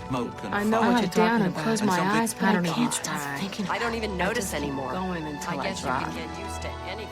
smoke and I know fire. what you're talking and about. close And my something- eyes, but I can't stop thinking. I don't even notice keep anymore. going until I guess you drop. can get used to anything.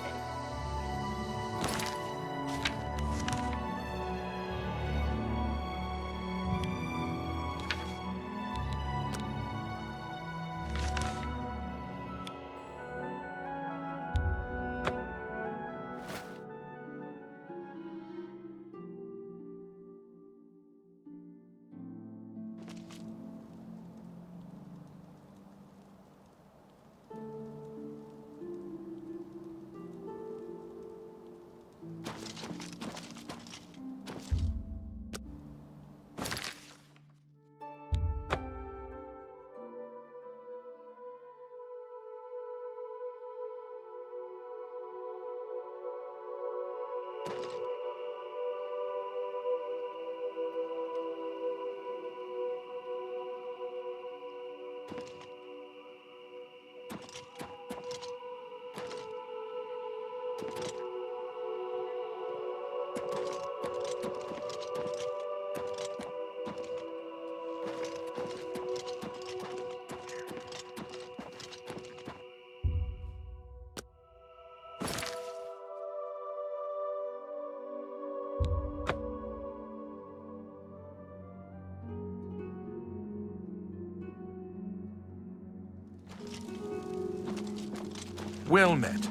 Well met.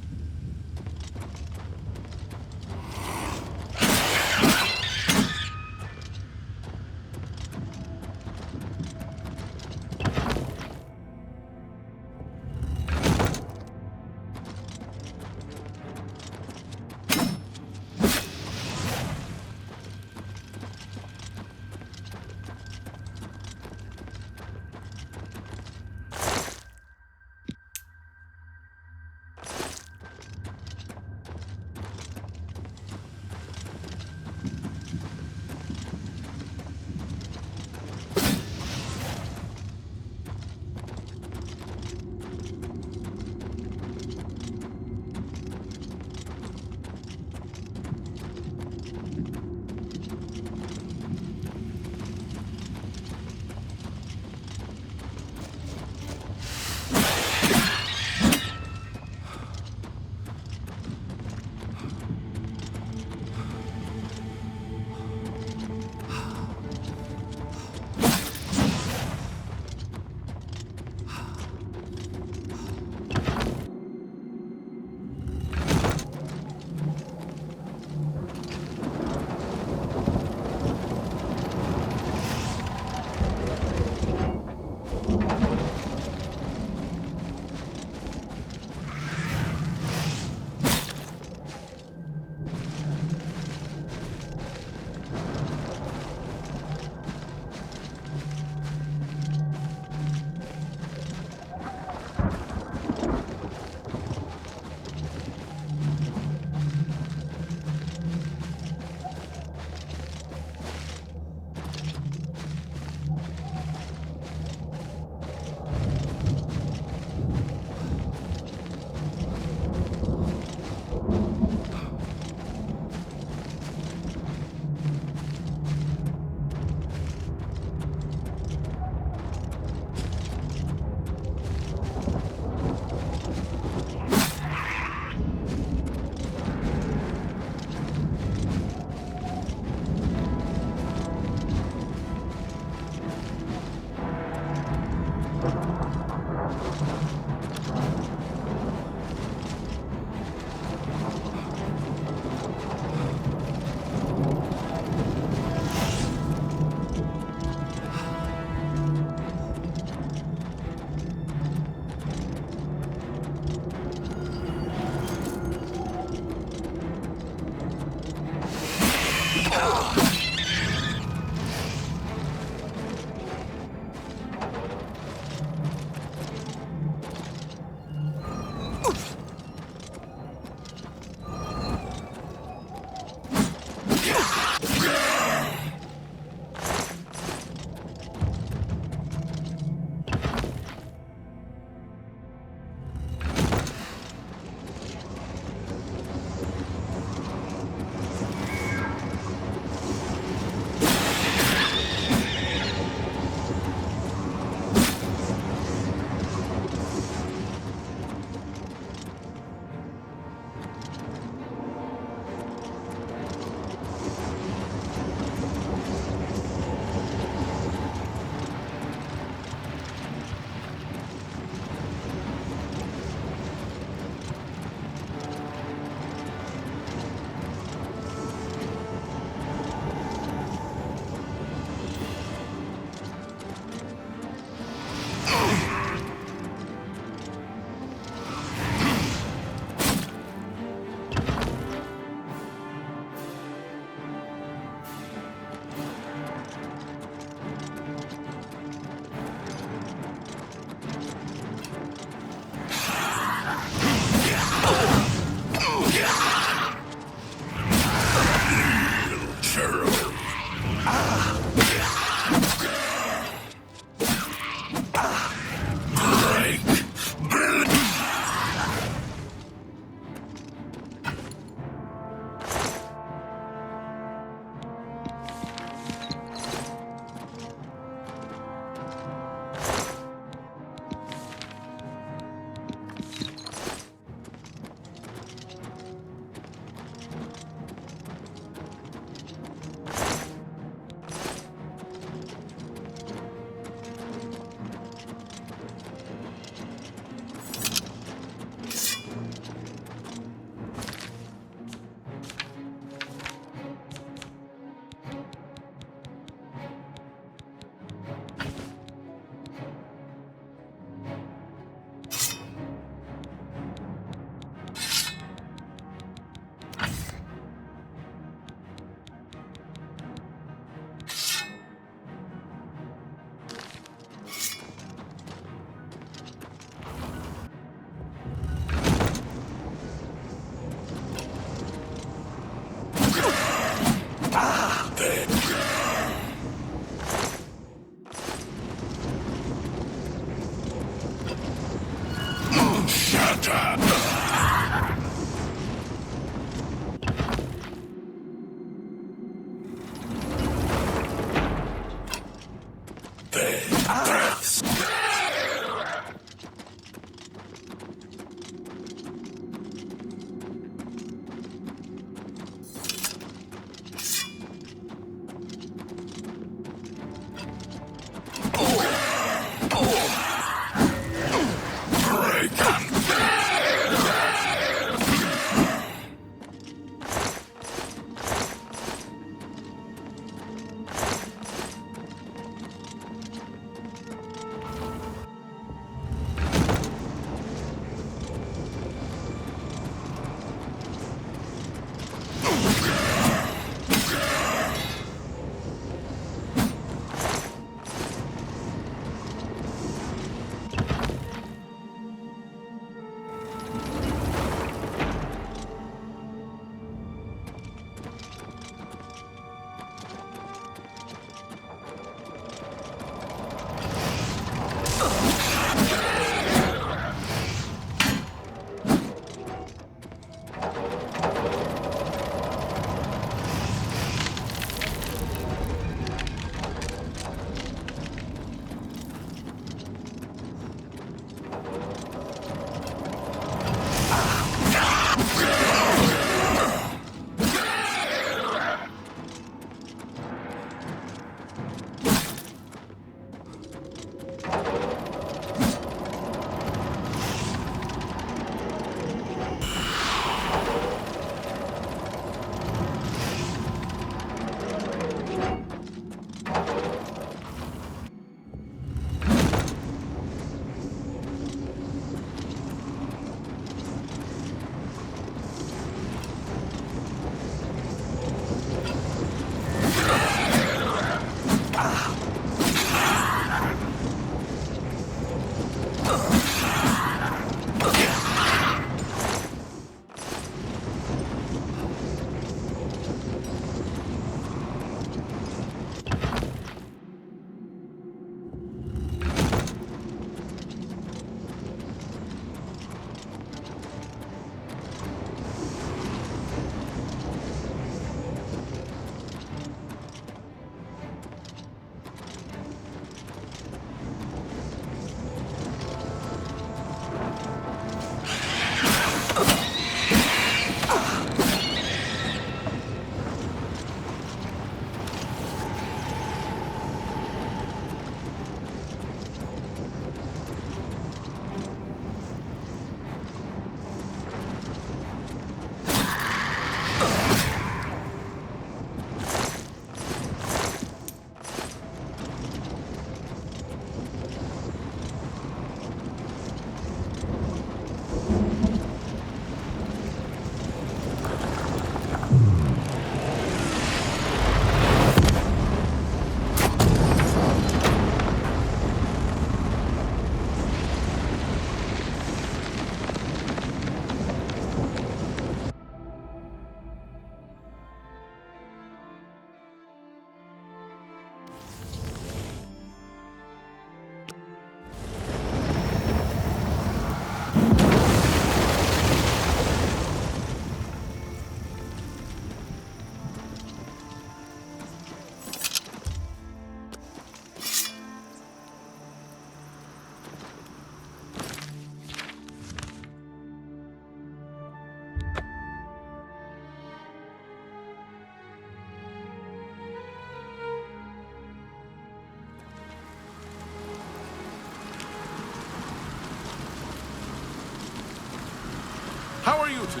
you to...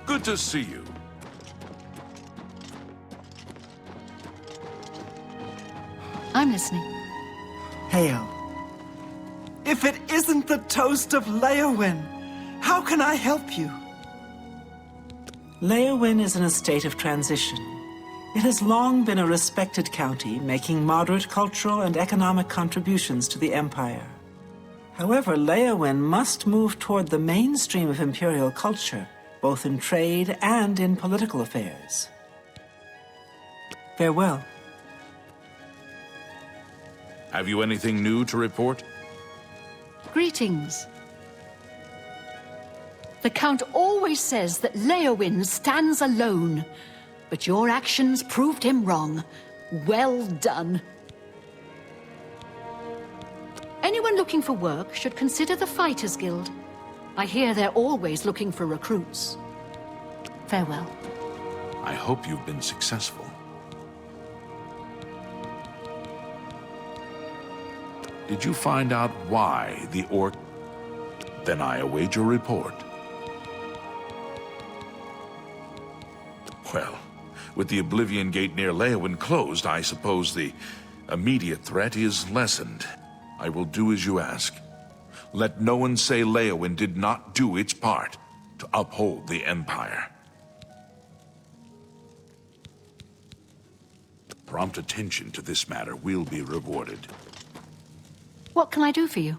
Good to see you. I'm listening. Hail. If it isn't the toast of Leowyn, how can I help you? Leowyn is in a state of transition. It has long been a respected county, making moderate cultural and economic contributions to the Empire. However, Leowyn must move toward the mainstream of Imperial culture, both in trade and in political affairs. Farewell. Have you anything new to report? Greetings. The Count always says that Leowyn stands alone, but your actions proved him wrong. Well done. Anyone looking for work should consider the Fighters Guild. I hear they're always looking for recruits. Farewell. I hope you've been successful. Did you find out why the orc... Then I await your report. Well, with the Oblivion Gate near Leowyn closed, I suppose the immediate threat is lessened. I will do as you ask. Let no one say Leowyn did not do its part to uphold the Empire. Prompt attention to this matter will be rewarded. What can I do for you?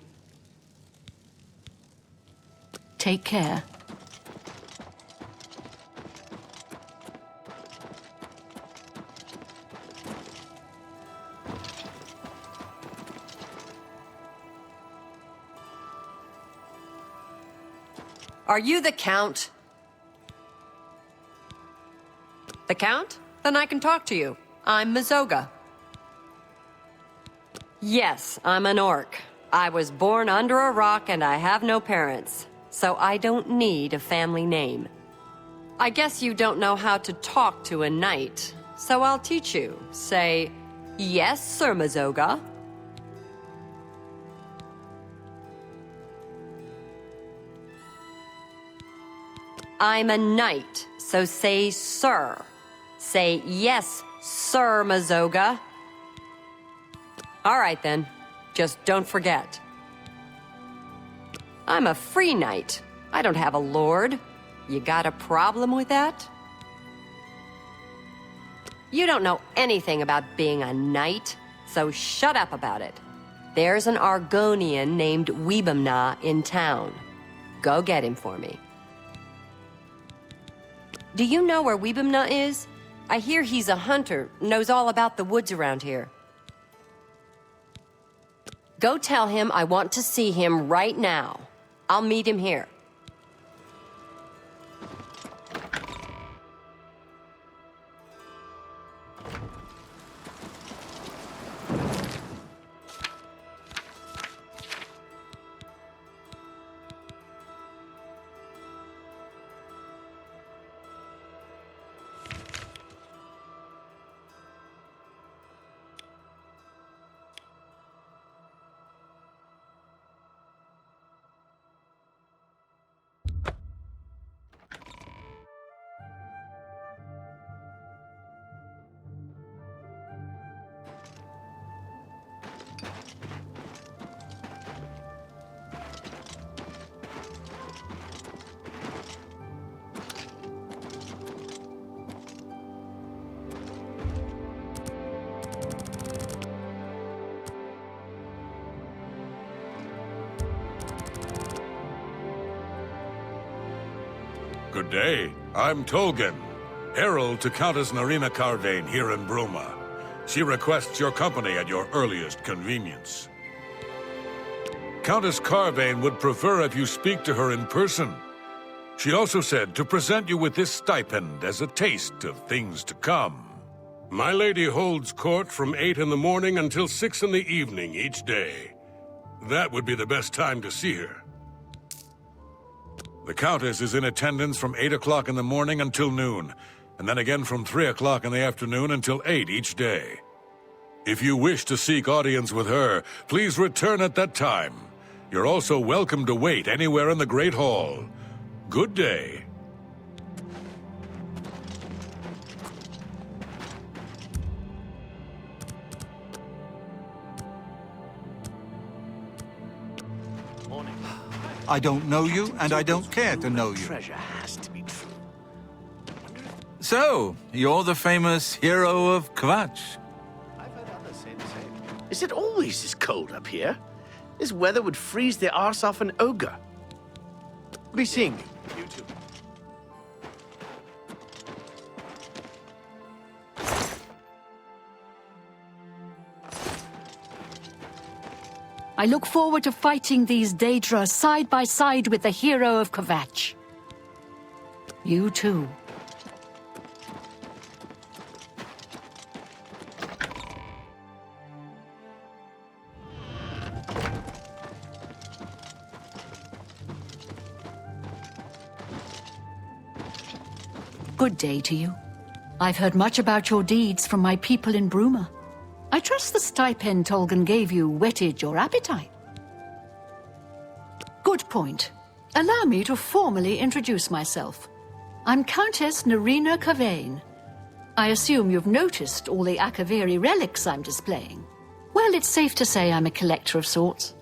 Take care. Are you the Count? The Count? Then I can talk to you. I'm Mazoga. Yes, I'm an orc. I was born under a rock and I have no parents, so I don't need a family name. I guess you don't know how to talk to a knight, so I'll teach you. Say, yes, Sir Mazoga. I'm a knight, so say sir. Say yes, Sir Mazoga. All right then, just don't forget. I'm a free knight. I don't have a lord. You got a problem with that? You don't know anything about being a knight, so shut up about it. There's an Argonian named Weebamna in town. Go get him for me. Do you know where Weebamna is? I hear he's a hunter, knows all about the woods around here. Go tell him I want to see him right now. I'll meet him here. Good day. I'm Tolgan, herald to Countess Narina Carvane here in Bruma. She requests your company at your earliest convenience. Countess Carvane would prefer if you speak to her in person. She also said to present you with this stipend as a taste of things to come. My lady holds court from 8 in the morning until 6 in the evening each day. That would be the best time to see her. The Countess is in attendance from 8 o'clock in the morning until noon, and then again from 3 o'clock in the afternoon until 8 each day. If you wish to seek audience with her, please return at that time. You're also welcome to wait anywhere in the Great Hall. Good day. I don't know you, and I don't care to know you. Treasure has to be true. So, you're the famous hero of Kvatch. I've heard others say the same. Is it always this cold up here? This weather would freeze the arse off an ogre. Be seeing you. You too. I look forward to fighting these Daedra side by side with the hero of Kvatch. You too. Good day to you. I've heard much about your deeds from my people in Bruma. I trust the stipend Tolgan gave you whetted your appetite. Good point. Allow me to formally introduce myself. I'm Countess Nerina Cavain. I assume you've noticed all the Akaviri relics I'm displaying. Well, it's safe to say I'm a collector of sorts.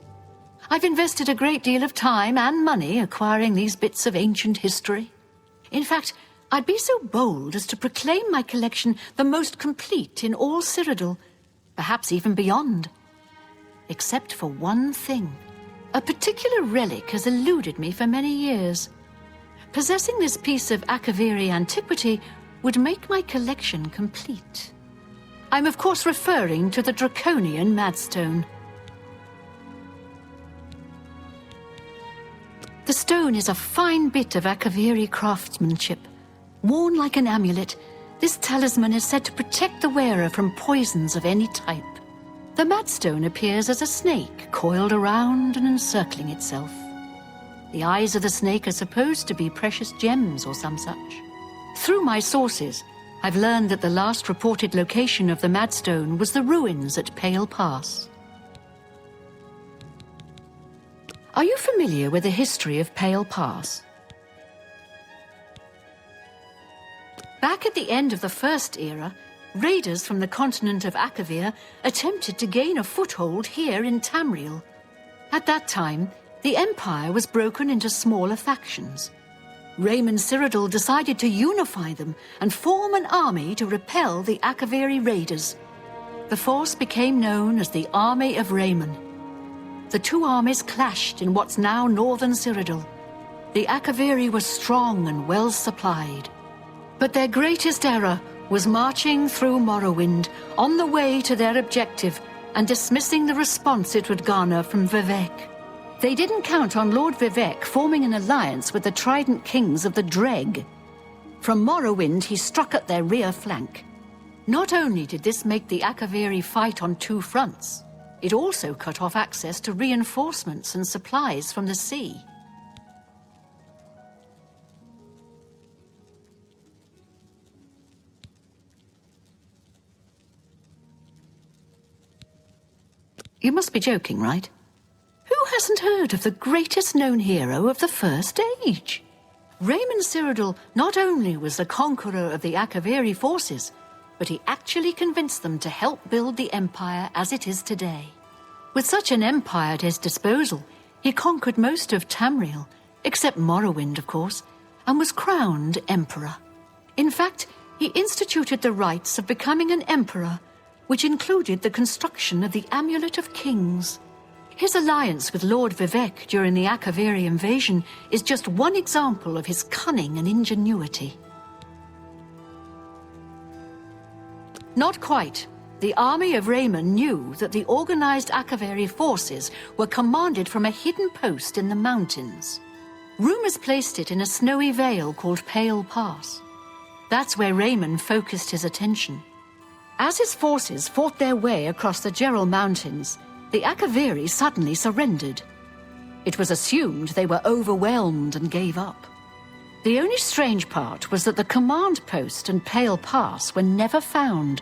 I've invested a great deal of time and money acquiring these bits of ancient history. In fact, I'd be so bold as to proclaim my collection the most complete in all Cyrodiil, perhaps even beyond. Except for one thing. A particular relic has eluded me for many years. Possessing this piece of Akaviri antiquity would make my collection complete. I'm of course referring to the Draconian Madstone. The stone is a fine bit of Akaviri craftsmanship. Worn like an amulet, this talisman is said to protect the wearer from poisons of any type. The Madstone appears as a snake, coiled around and encircling itself. The eyes of the snake are supposed to be precious gems or some such. Through my sources, I've learned that the last reported location of the Madstone was the ruins at Pale Pass. Are you familiar with the history of Pale Pass? Back at the end of the First Era, raiders from the continent of Akavir attempted to gain a foothold here in Tamriel. At that time, the Empire was broken into smaller factions. Raymond Cyrodiil decided to unify them and form an army to repel the Akaviri raiders. The force became known as the Army of Raymond. The two armies clashed in what's now northern Cyrodiil. The Akaviri were strong and well supplied. But their greatest error was marching through Morrowind on the way to their objective and dismissing the response it would garner from Vivek. They didn't count on Lord Vivek forming an alliance with the Trident Kings of the Dreg. From Morrowind, he struck at their rear flank. Not only did this make the Akaviri fight on two fronts, it also cut off access to reinforcements and supplies from the sea. You must be joking, right? Who hasn't heard of the greatest known hero of the First Age? Raymond Cyrodiil not only was the conqueror of the Akaviri forces, but he actually convinced them to help build the Empire as it is today. With such an empire at his disposal, he conquered most of Tamriel, except Morrowind, of course, and was crowned Emperor. In fact, he instituted the rites of becoming an Emperor, which included the construction of the Amulet of Kings. His alliance with Lord Vivek during the Akaviri invasion is just one example of his cunning and ingenuity. Not quite. The army of Raymond knew that the organized Akaviri forces were commanded from a hidden post in the mountains. Rumors placed it in a snowy vale called Pale Pass. That's where Raymond focused his attention. As his forces fought their way across the Gerald Mountains, the Akaviri suddenly surrendered. It was assumed they were overwhelmed and gave up. The only strange part was that the command post and Pale Pass were never found.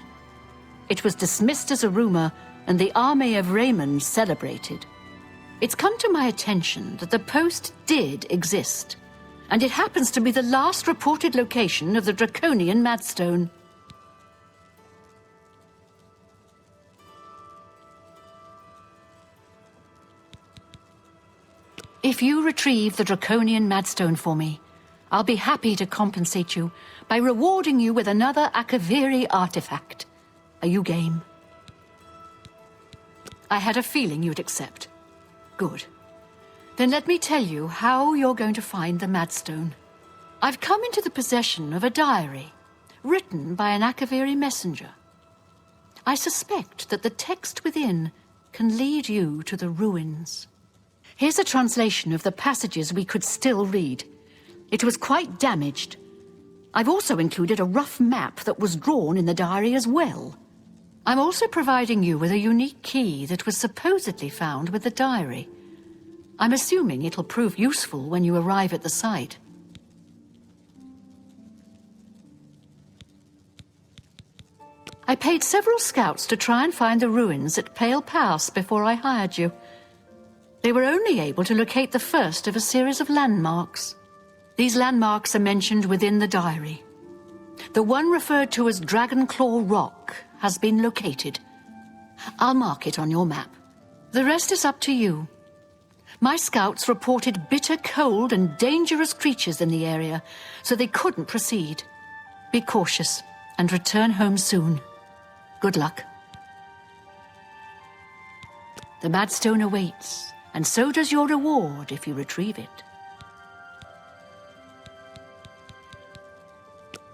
It was dismissed as a rumor, and the army of Raymond celebrated. It's come to my attention that the post did exist, and it happens to be the last reported location of the draconian Madstone. If you retrieve the draconian Madstone for me, I'll be happy to compensate you by rewarding you with another Akaviri artifact. Are you game? I had a feeling you'd accept. Good. Then let me tell you how you're going to find the Madstone. I've come into the possession of a diary, written by an Akaviri messenger. I suspect that the text within can lead you to the ruins. Here's a translation of the passages we could still read. It was quite damaged. I've also included a rough map that was drawn in the diary as well. I'm also providing you with a unique key that was supposedly found with the diary. I'm assuming it'll prove useful when you arrive at the site. I paid several scouts to try and find the ruins at Pale Pass before I hired you. They were only able to locate the first of a series of landmarks. These landmarks are mentioned within the diary. The one referred to as Dragonclaw Rock has been located. I'll mark it on your map. The rest is up to you. My scouts reported bitter cold and dangerous creatures in the area, so they couldn't proceed. Be cautious and return home soon. Good luck. The Madstone awaits, and so does your reward if you retrieve it.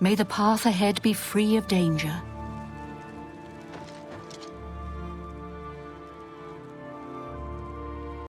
May the path ahead be free of danger,